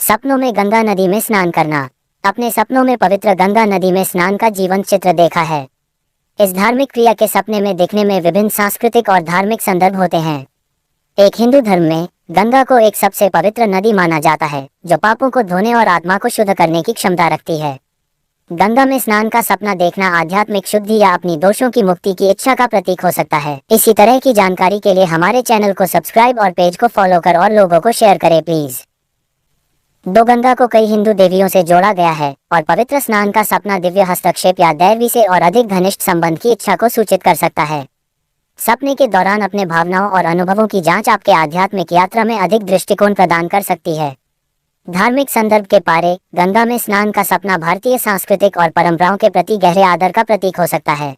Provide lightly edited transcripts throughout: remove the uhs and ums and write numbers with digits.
सपनों में गंगा नदी में स्नान करना। अपने सपनों में पवित्र गंगा नदी में स्नान का जीवंत चित्र देखा है। इस धार्मिक क्रिया के सपने में दिखने में विभिन्न सांस्कृतिक और धार्मिक संदर्भ होते हैं। एक हिंदू धर्म में गंगा को एक सबसे पवित्र नदी माना जाता है, जो पापों को धोने और आत्मा को शुद्ध करने की क्षमता रखती है। गंगा में स्नान का सपना देखना आध्यात्मिक शुद्धि या अपनी दोषों की मुक्ति की इच्छा का प्रतीक हो सकता है। इसी तरह की जानकारी के लिए हमारे चैनल को सब्सक्राइब और पेज को फॉलो कर और लोगों को शेयर करें प्लीज। गंगा को कई हिंदू देवियों से जोड़ा गया है और पवित्र स्नान का सपना दिव्य हस्तक्षेप या दैवी से और अधिक घनिष्ठ संबंध की इच्छा को सूचित कर सकता है। सपने के दौरान अपने भावनाओं और अनुभवों की जांच आपके आध्यात्मिक यात्रा में अधिक दृष्टिकोण प्रदान कर सकती है। धार्मिक संदर्भ के पारे गंगा में स्नान का सपना भारतीय सांस्कृतिक और परंपराओं के प्रति गहरे आदर का प्रतीक हो सकता है।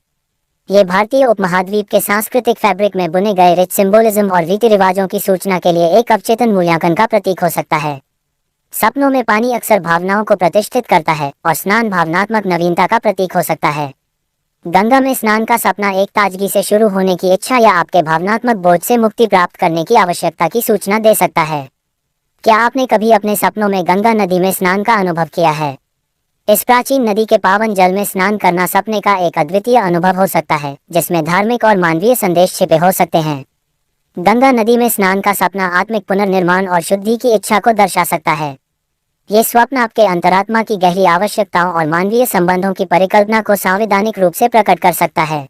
ये भारतीय उपमहाद्वीप के सांस्कृतिक फैब्रिक में बुने गए रिच सिंबोलिज्म और रीति रिवाजों की सूचना के लिए एक अवचेतन मूल्यांकन का प्रतीक हो सकता है। सपनों में पानी अक्सर भावनाओं को प्रतिष्ठित करता है और स्नान भावनात्मक नवीनता का प्रतीक हो सकता है। गंगा में स्नान का सपना एक ताजगी से शुरू होने की इच्छा या आपके भावनात्मक बोझ से मुक्ति प्राप्त करने की आवश्यकता की सूचना दे सकता है। क्या आपने कभी अपने सपनों में गंगा नदी में स्नान का अनुभव किया है? इस प्राचीन नदी के पावन जल में स्नान करना सपने का एक अद्वितीय अनुभव हो सकता है, जिसमें धार्मिक और मानवीय संदेश छिपे हो सकते हैं। गंगा नदी में स्नान का सपना आत्मिक पुनर्निर्माण और शुद्धि की इच्छा को दर्शा सकता है। ये स्वप्न आपके अंतरात्मा की गहरी आवश्यकताओं और मानवीय संबंधों की परिकल्पना को संवैधानिक रूप से प्रकट कर सकता है।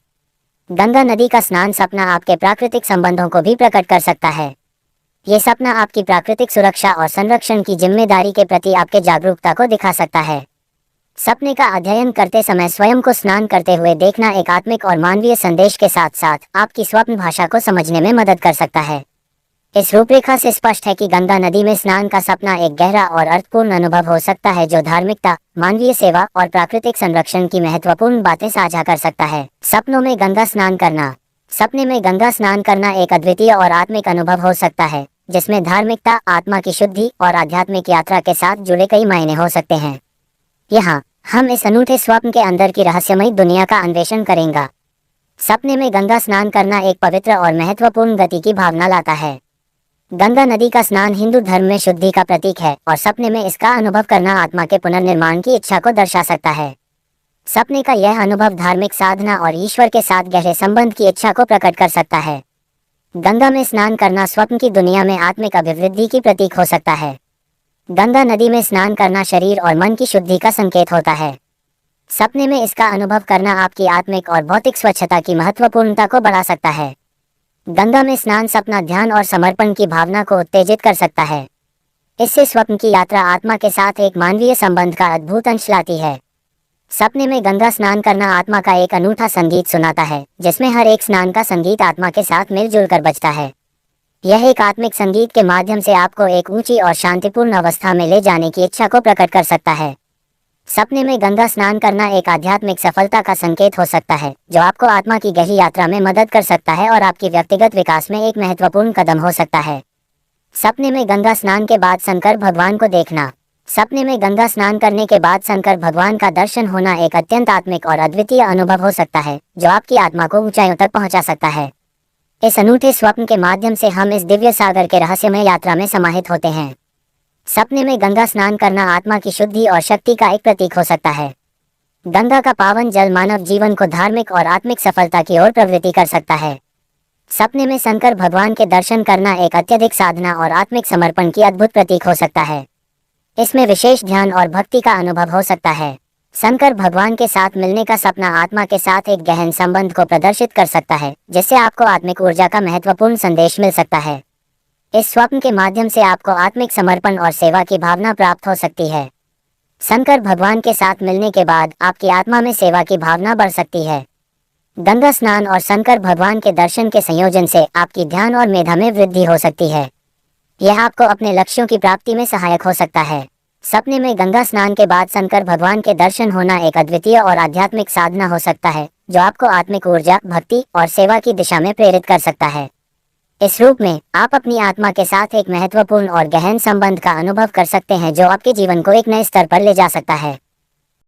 गंगा नदी का स्नान सपना आपके प्राकृतिक संबंधों को भी प्रकट कर सकता है। ये सपना आपकी प्राकृतिक सुरक्षा और संरक्षण की जिम्मेदारी के प्रति आपके जागरूकता को दिखा सकता है। सपने का अध्ययन करते समय स्वयं को स्नान करते हुए देखना एक आत्मिक और मानवीय संदेश के साथ साथ आपकी स्वप्न भाषा को समझने में मदद कर सकता है। इस रूपरेखा से स्पष्ट है कि गंगा नदी में स्नान का सपना एक गहरा और अर्थपूर्ण अनुभव हो सकता है, जो धार्मिकता, मानवीय सेवा और प्राकृतिक संरक्षण की महत्वपूर्ण बातें साझा कर सकता है। सपनों में गंगा स्नान करना। सपने में गंगा स्नान करना एक अद्वितीय और आत्मिक अनुभव हो सकता है, जिसमें धार्मिकता, आत्मा की शुद्धि और आध्यात्मिक यात्रा के साथ जुड़े कई मायने हो सकते हैं। यहाँ हम इस अनूठे स्वप्न के अंदर की रहस्यमयी दुनिया का अन्वेषण करेंगे। सपने में गंगा स्नान करना एक पवित्र और महत्वपूर्ण गति की भावना लाता है। गंगा नदी का स्नान हिंदू धर्म में शुद्धि का प्रतीक है और सपने में इसका अनुभव करना आत्मा के पुनर्निर्माण की इच्छा को दर्शा सकता है। सपने का यह अनुभव धार्मिक साधना और ईश्वर के साथ गहरे संबंध की इच्छा को प्रकट कर सकता है। गंगा में स्नान करना स्वप्न की दुनिया में आत्मिक अभिवृद्धि की प्रतीक हो सकता है। गंगा नदी में स्नान करना शरीर और मन की शुद्धि का संकेत होता है। सपने में इसका अनुभव करना आपकी आत्मिक और भौतिक स्वच्छता की महत्वपूर्णता को बढ़ा सकता है। गंगा में स्नान सपना ध्यान और समर्पण की भावना को उत्तेजित कर सकता है। इससे स्वप्न की यात्रा आत्मा के साथ एक मानवीय संबंध का अद्भुत अंश लाती है। सपने में गंगा स्नान करना आत्मा का एक अनूठा संगीत सुनाता है, जिसमें हर एक स्नान का संगीत आत्मा के साथ मिलजुल कर बजता है। यह एक आत्मिक संगीत के माध्यम से आपको एक ऊंची और शांतिपूर्ण अवस्था में ले जाने की इच्छा को प्रकट कर सकता है। सपने में गंगा स्नान करना एक आध्यात्मिक सफलता का संकेत हो सकता है, जो आपको आत्मा की गहरी यात्रा में मदद कर सकता है और आपकी व्यक्तिगत विकास में एक महत्वपूर्ण कदम हो सकता है। सपने में गंगा स्नान के बाद शंकर भगवान को देखना। सपने में गंगा स्नान करने के बाद शंकर भगवान का दर्शन होना एक अत्यंत आत्मिक और अद्वितीय अनुभव हो सकता है, जो आपकी आत्मा को ऊंचाइयों तक पहुंचा सकता है। इस अनूठे स्वप्न के माध्यम से हम इस दिव्य सागर के रहस्यमय यात्रा में समाहित होते हैं। सपने में गंगा स्नान करना आत्मा की शुद्धि और शक्ति का एक प्रतीक हो सकता है। गंगा का पावन जल मानव जीवन को धार्मिक और आत्मिक सफलता की ओर प्रवृत्ति कर सकता है। सपने में शंकर भगवान के दर्शन करना एक अत्यधिक साधना और आत्मिक समर्पण की अद्भुत प्रतीक हो सकता है। इसमें विशेष ध्यान और भक्ति का अनुभव हो सकता है। शंकर भगवान के साथ मिलने का सपना आत्मा के साथ एक गहन संबंध को प्रदर्शित कर सकता है, जिससे आपको आत्मिक ऊर्जा का महत्वपूर्ण संदेश मिल सकता है। इस स्वप्न के माध्यम से आपको आत्मिक समर्पण और सेवा की भावना प्राप्त हो सकती है। शंकर भगवान के साथ मिलने के बाद आपकी आत्मा में सेवा की भावना बढ़ सकती है। गंगा स्नान और शंकर भगवान के दर्शन के संयोजन से आपकी ध्यान और मेधा में वृद्धि हो सकती है। यह आपको अपने लक्ष्यों की प्राप्ति में सहायक हो सकता है। सपने में गंगा स्नान के बाद शंकर भगवान के दर्शन होना एक अद्वितीय और आध्यात्मिक साधना हो सकता है, जो आपको आत्मिक ऊर्जा, भक्ति और सेवा की दिशा में प्रेरित कर सकता है। इस रूप में आप अपनी आत्मा के साथ एक महत्वपूर्ण और गहन संबंध का अनुभव कर सकते हैं, जो आपके जीवन को एक नए स्तर पर ले जा सकता है।